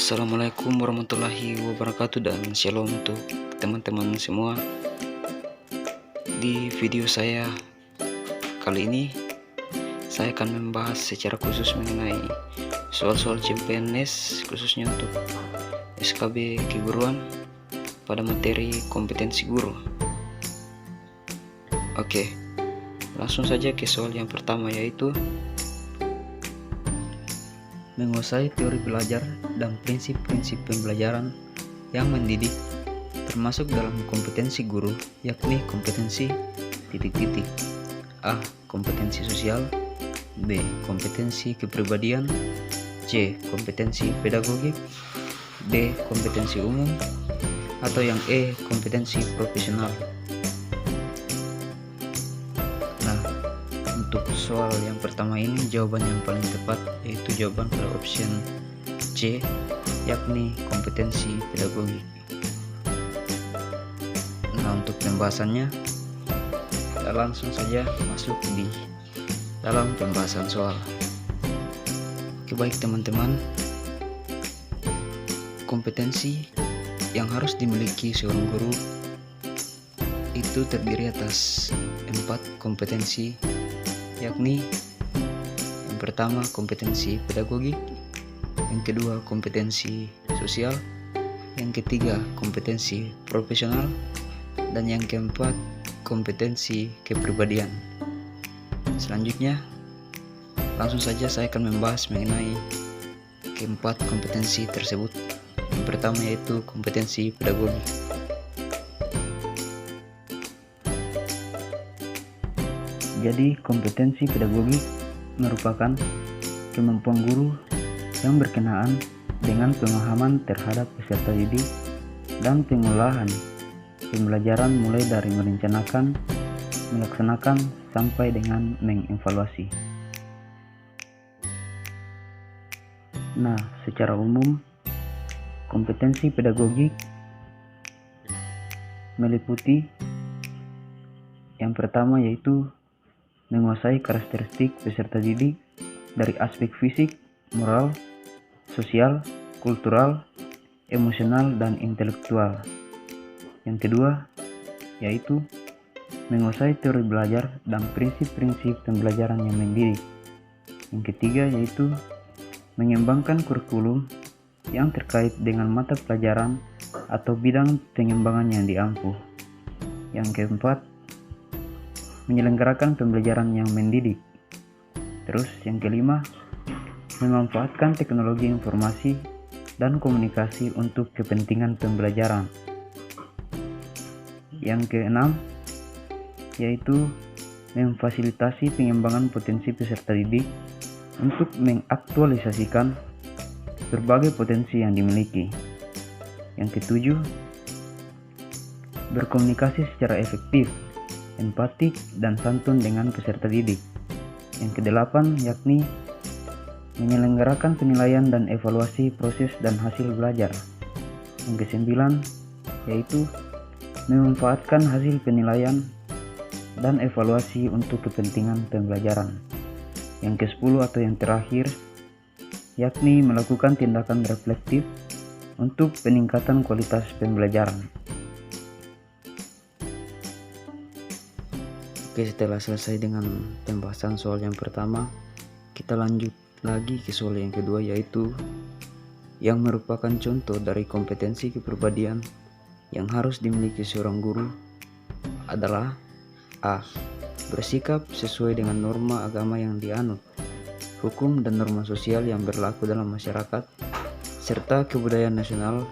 Assalamualaikum warahmatullahi wabarakatuh dan shalom untuk teman-teman semua. Di video saya kali ini saya akan membahas secara khusus mengenai soal-soal CPNS khususnya untuk SKB keguruan pada materi kompetensi guru. Oke, langsung saja ke soal yang pertama, yaitu menguasai teori belajar dan prinsip-prinsip pembelajaran yang mendidik, termasuk dalam kompetensi guru, yakni kompetensi titik-titik. A. Kompetensi sosial. B. Kompetensi kepribadian. C. Kompetensi pedagogik. D. Kompetensi umum. Atau yang E. Kompetensi profesional. Nah, untuk soal yang pertama ini jawaban yang paling tepat yaitu jawaban pada option C, yakni kompetensi pedagogik. Nah, untuk pembahasannya kita langsung saja masuk di dalam pembahasan soal. Oke, baik teman-teman, kompetensi yang harus dimiliki seorang guru itu terdiri atas 4 kompetensi, yakni yang pertama kompetensi pedagogik, yang kedua kompetensi sosial, yang ketiga kompetensi profesional, dan yang keempat kompetensi kepribadian. Selanjutnya langsung saja saya akan membahas mengenai keempat kompetensi tersebut. Yang pertama yaitu kompetensi pedagogik. Jadi kompetensi pedagogik merupakan kemampuan guru yang berkenaan dengan pemahaman terhadap peserta didik dan pengolahan pembelajaran mulai dari merencanakan, melaksanakan, sampai dengan mengevaluasi. Nah, secara umum kompetensi pedagogik meliputi yang pertama yaitu menguasai karakteristik peserta didik dari aspek fisik, moral, sosial, kultural, emosional, dan intelektual. Yang kedua yaitu menguasai teori belajar dan prinsip-prinsip pembelajaran yang mendidik. Yang ketiga yaitu mengembangkan kurikulum yang terkait dengan mata pelajaran atau bidang pengembangan yang diampu. Yang keempat, menyelenggarakan pembelajaran yang mendidik. Terus yang kelima, memanfaatkan teknologi informasi dan komunikasi untuk kepentingan pembelajaran. Yang keenam, yaitu memfasilitasi pengembangan potensi peserta didik untuk mengaktualisasikan berbagai potensi yang dimiliki. Yang ketujuh, berkomunikasi secara efektif, empatik, dan santun dengan peserta didik. Yang kedelapan yakni menyelenggarakan penilaian dan evaluasi proses dan hasil belajar. Yang kesembilan yaitu memanfaatkan hasil penilaian dan evaluasi untuk kepentingan pembelajaran. Yang ke-10 atau yang terakhir yakni melakukan tindakan reflektif untuk peningkatan kualitas pembelajaran. Oke, setelah selesai dengan pembahasan soal yang pertama, kita lanjut lagi ke soal yang kedua, yaitu yang merupakan contoh dari kompetensi kepribadian yang harus dimiliki seorang guru adalah A. Bersikap sesuai dengan norma agama yang dianut, hukum dan norma sosial yang berlaku dalam masyarakat, serta kebudayaan nasional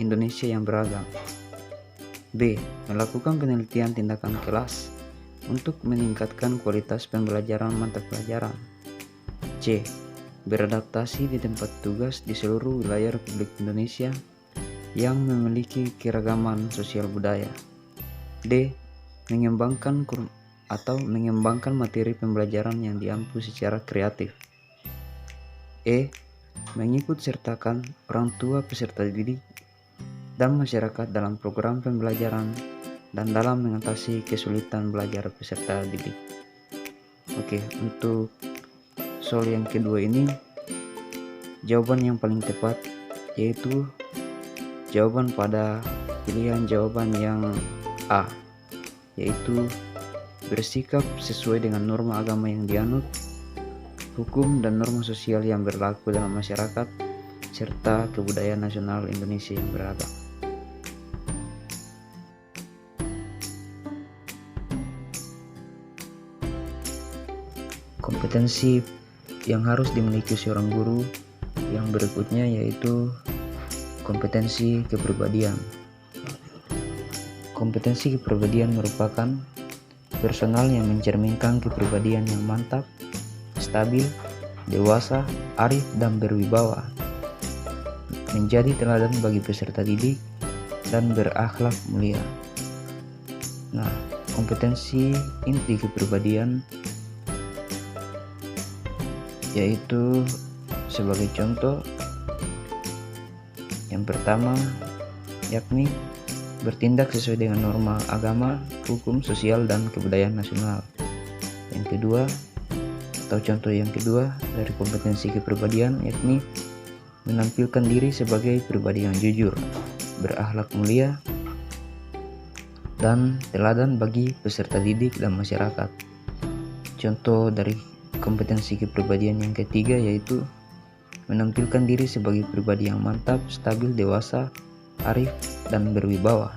Indonesia yang beragam. B. Melakukan penelitian tindakan kelas untuk meningkatkan kualitas pembelajaran mata pelajaran. C. Beradaptasi di tempat tugas di seluruh wilayah Republik Indonesia yang memiliki keragaman sosial budaya. D. Mengembangkan materi pembelajaran yang diampu secara kreatif. E. Mengikut sertakan orang tua peserta didik dan masyarakat dalam program pembelajaran dan dalam mengatasi kesulitan belajar peserta didik. Oke, untuk soal yang kedua ini jawaban yang paling tepat yaitu jawaban pada pilihan jawaban yang A, yaitu bersikap sesuai dengan norma agama yang dianut, hukum dan norma sosial yang berlaku dalam masyarakat, serta kebudayaan nasional Indonesia yang beragam. Kompetensi yang harus dimiliki seorang guru yang berikutnya yaitu kompetensi kepribadian. Kompetensi kepribadian merupakan personal yang mencerminkan kepribadian yang mantap, stabil, dewasa, arif, dan berwibawa, menjadi teladan bagi peserta didik, dan berakhlak mulia. Nah, kompetensi inti kepribadian yaitu sebagai contoh yang pertama yakni bertindak sesuai dengan norma agama, hukum, sosial, dan kebudayaan nasional. Yang kedua atau contoh yang kedua dari kompetensi kepribadian yakni menampilkan diri sebagai pribadi yang jujur, berakhlak mulia, dan teladan bagi peserta didik dan masyarakat. Contoh dari kompetensi kepribadian yang ketiga yaitu menampilkan diri sebagai pribadi yang mantap, stabil, dewasa, arif, dan berwibawa.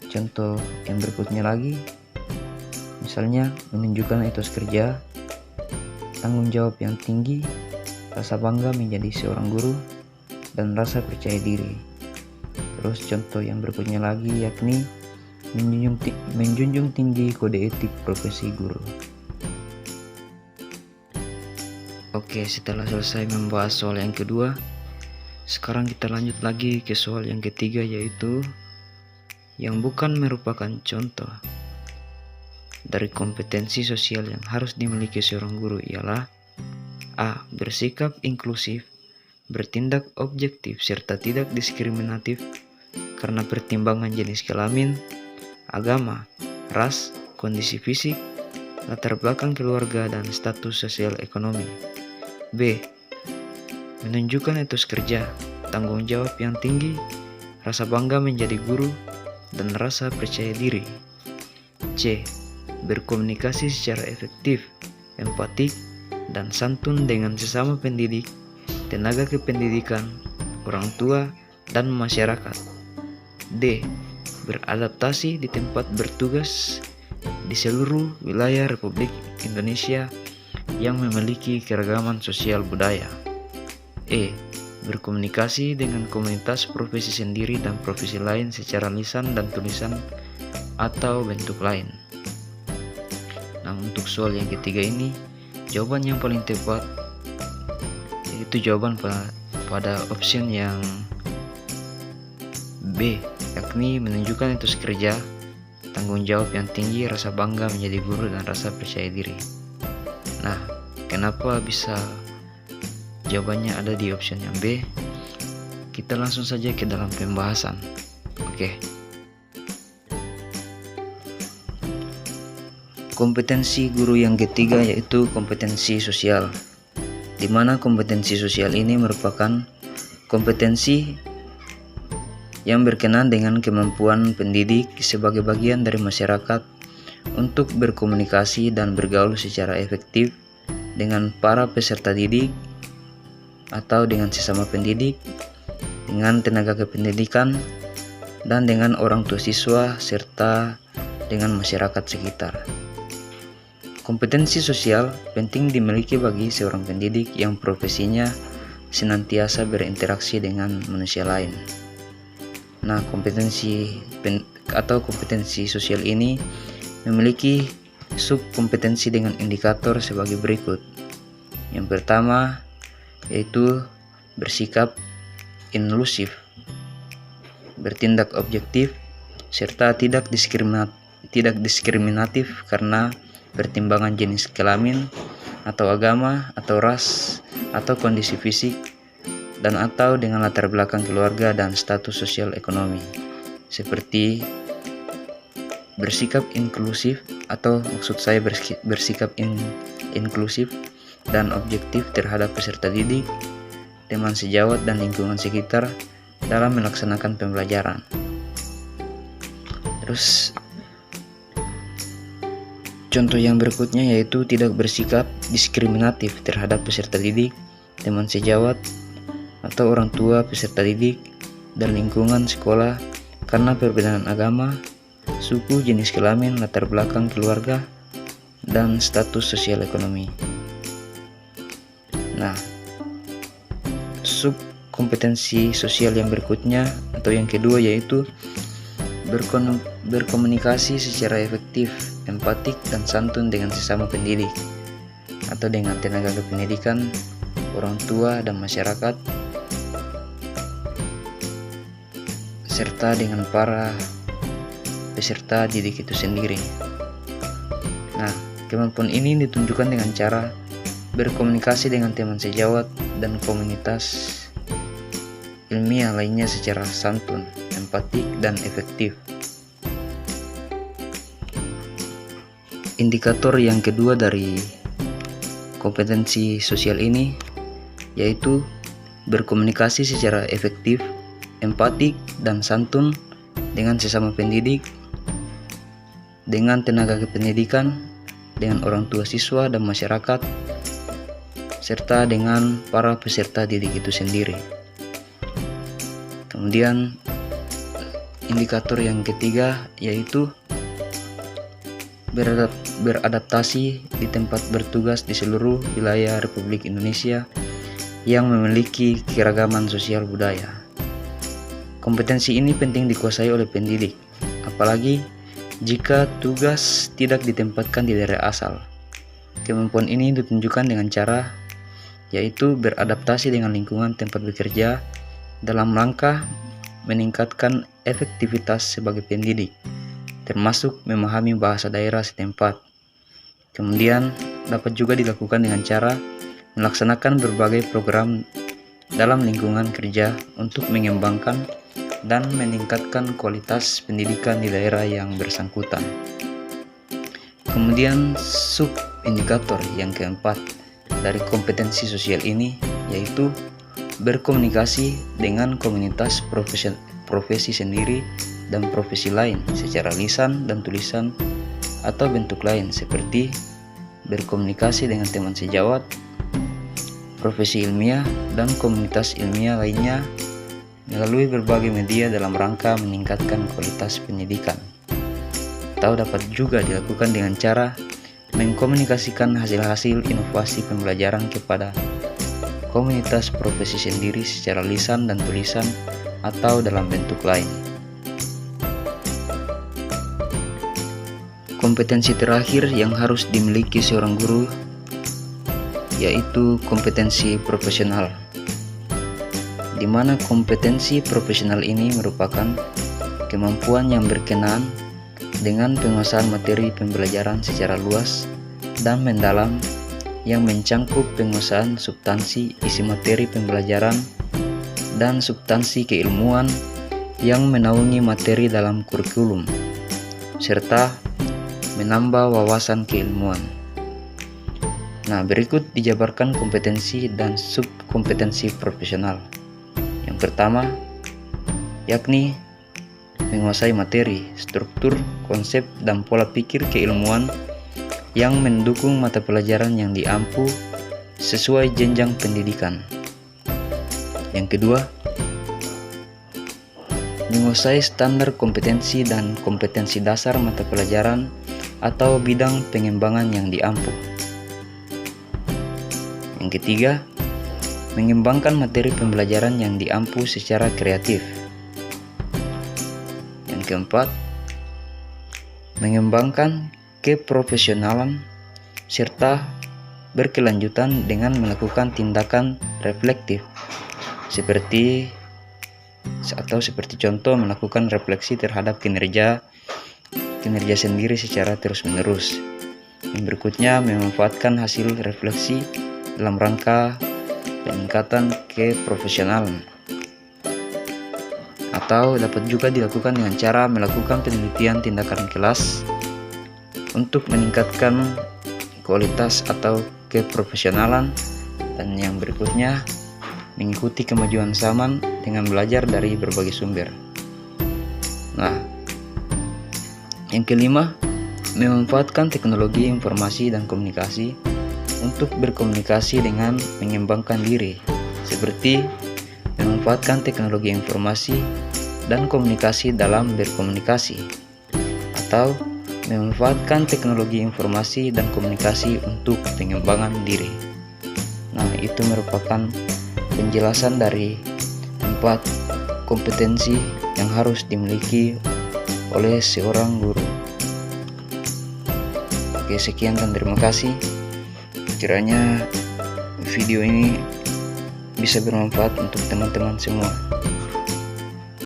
Contoh yang berikutnya lagi, misalnya menunjukkan etos kerja, tanggung jawab yang tinggi, rasa bangga menjadi seorang guru, dan rasa percaya diri. Terus contoh yang berikutnya lagi yakni menjunjung tinggi kode etik profesi guru. Oke, setelah selesai membahas soal yang kedua, sekarang kita lanjut lagi ke soal yang ketiga yaitu yang bukan merupakan contoh dari kompetensi sosial yang harus dimiliki seorang guru ialah A. Bersikap inklusif, bertindak objektif serta tidak diskriminatif karena pertimbangan jenis kelamin, agama, ras, kondisi fisik, latar belakang keluarga, dan status sosial ekonomi. B. Menunjukkan etos kerja, tanggung jawab yang tinggi, rasa bangga menjadi guru, dan rasa percaya diri. C. Berkomunikasi secara efektif, empatik, dan santun dengan sesama pendidik, tenaga kependidikan, orang tua, dan masyarakat. D. Beradaptasi di tempat bertugas di seluruh wilayah Republik Indonesia yang memiliki keragaman sosial budaya. E. Berkomunikasi dengan komunitas profesi sendiri dan profesi lain secara lisan dan tulisan atau bentuk lain. Nah, untuk soal yang ketiga ini, jawaban yang paling tepat yaitu jawaban pada option yang B, yakni menunjukkan etos kerja, tanggung jawab yang tinggi, rasa bangga menjadi guru, dan rasa percaya diri. Nah, kenapa bisa jawabannya ada di option yang B? Kita langsung saja ke dalam pembahasan. Oke. Kompetensi guru yang ketiga yaitu kompetensi sosial, di mana kompetensi sosial ini merupakan kompetensi yang berkenaan dengan kemampuan pendidik sebagai bagian dari masyarakat untuk berkomunikasi dan bergaul secara efektif dengan para peserta didik atau dengan sesama pendidik, dengan tenaga kependidikan, dan dengan orang tua siswa serta dengan masyarakat sekitar. Kompetensi sosial penting dimiliki bagi seorang pendidik yang profesinya senantiasa berinteraksi dengan manusia lain. Nah, kompetensi sosial ini memiliki subkompetensi dengan indikator sebagai berikut. Yang pertama yaitu bersikap inklusif, bertindak objektif, serta tidak diskriminatif karena pertimbangan jenis kelamin atau agama atau ras atau kondisi fisik dan atau dengan latar belakang keluarga dan status sosial ekonomi, seperti bersikap inklusif atau maksud saya bersikap inklusif dan objektif terhadap peserta didik, teman sejawat dan lingkungan sekitar dalam melaksanakan pembelajaran. Terus contoh yang berikutnya yaitu tidak bersikap diskriminatif terhadap peserta didik, teman sejawat, atau orang tua peserta didik dan lingkungan sekolah karena perbedaan agama, suku, jenis kelamin, latar belakang keluarga, dan status sosial ekonomi. Nah, kompetensi sosial yang berikutnya atau yang kedua yaitu berkomunikasi secara efektif, empatik, dan santun dengan sesama pendidik atau dengan tenaga kependidikan, orang tua, dan masyarakat, serta dengan para peserta didik itu sendiri. Nah, kemampuan ini ditunjukkan dengan cara berkomunikasi dengan teman sejawat dan komunitas ilmiah lainnya secara santun, empatik, dan efektif. Indikator yang kedua dari kompetensi sosial ini yaitu berkomunikasi secara efektif, empatik, dan santun dengan sesama pendidik, dengan tenaga kependidikan, dengan orang tua siswa dan masyarakat, serta dengan para peserta didik itu sendiri. Kemudian indikator yang ketiga yaitu beradaptasi di tempat bertugas di seluruh wilayah Republik Indonesia yang memiliki keragaman sosial budaya. Kompetensi ini penting dikuasai oleh pendidik, apalagi jika tugas tidak ditempatkan di daerah asal. Kemampuan ini ditunjukkan dengan cara yaitu beradaptasi dengan lingkungan tempat bekerja dalam rangka meningkatkan efektivitas sebagai pendidik, termasuk memahami bahasa daerah setempat. Kemudian dapat juga dilakukan dengan cara melaksanakan berbagai program dalam lingkungan kerja untuk mengembangkan dan meningkatkan kualitas pendidikan di daerah yang bersangkutan. Kemudian indikator yang keempat dari kompetensi sosial ini yaitu berkomunikasi dengan komunitas profesi sendiri dan profesi lain secara lisan dan tulisan atau bentuk lain seperti berkomunikasi dengan teman sejawat, profesi ilmiah, dan komunitas ilmiah lainnya melalui berbagai media dalam rangka meningkatkan kualitas pendidikan. Atau dapat juga dilakukan dengan cara mengkomunikasikan hasil-hasil inovasi pembelajaran kepada komunitas profesi sendiri secara lisan dan tulisan atau dalam bentuk lain. Kompetensi terakhir yang harus dimiliki seorang guru yaitu kompetensi profesional, di mana kompetensi profesional ini merupakan kemampuan yang berkenaan dengan penguasaan materi pembelajaran secara luas dan mendalam yang mencangkup penguasaan substansi isi materi pembelajaran dan substansi keilmuan yang menaungi materi dalam kurikulum, serta menambah wawasan keilmuan. Nah, berikut dijabarkan kompetensi dan subkompetensi profesional. Yang pertama, yakni menguasai materi, struktur, konsep, dan pola pikir keilmuan yang mendukung mata pelajaran yang diampu sesuai jenjang pendidikan. Yang kedua, menguasai standar kompetensi dan kompetensi dasar mata pelajaran atau bidang pengembangan yang diampu. Yang ketiga, mengembangkan materi pembelajaran yang diampu secara kreatif. Yang keempat, mengembangkan keprofesionalan serta berkelanjutan dengan melakukan tindakan reflektif seperti contoh melakukan refleksi terhadap kinerja sendiri secara terus-menerus. Yang berikutnya, memanfaatkan hasil refleksi dalam rangka peningkatan keprofesionalan. Atau dapat juga dilakukan dengan cara melakukan penelitian tindakan kelas untuk meningkatkan kualitas atau keprofesionalan. Dan yang berikutnya, mengikuti kemajuan zaman dengan belajar dari berbagai sumber. Nah, yang kelima, memanfaatkan teknologi informasi dan komunikasi untuk berkomunikasi dengan mengembangkan diri, seperti memanfaatkan teknologi informasi dan komunikasi dalam berkomunikasi, atau memanfaatkan teknologi informasi dan komunikasi untuk pengembangan diri. Nah, itu merupakan penjelasan dari 4 kompetensi yang harus dimiliki oleh seorang guru. Oke, sekian dan terima kasih. Kiranya video ini bisa bermanfaat untuk teman-teman semua.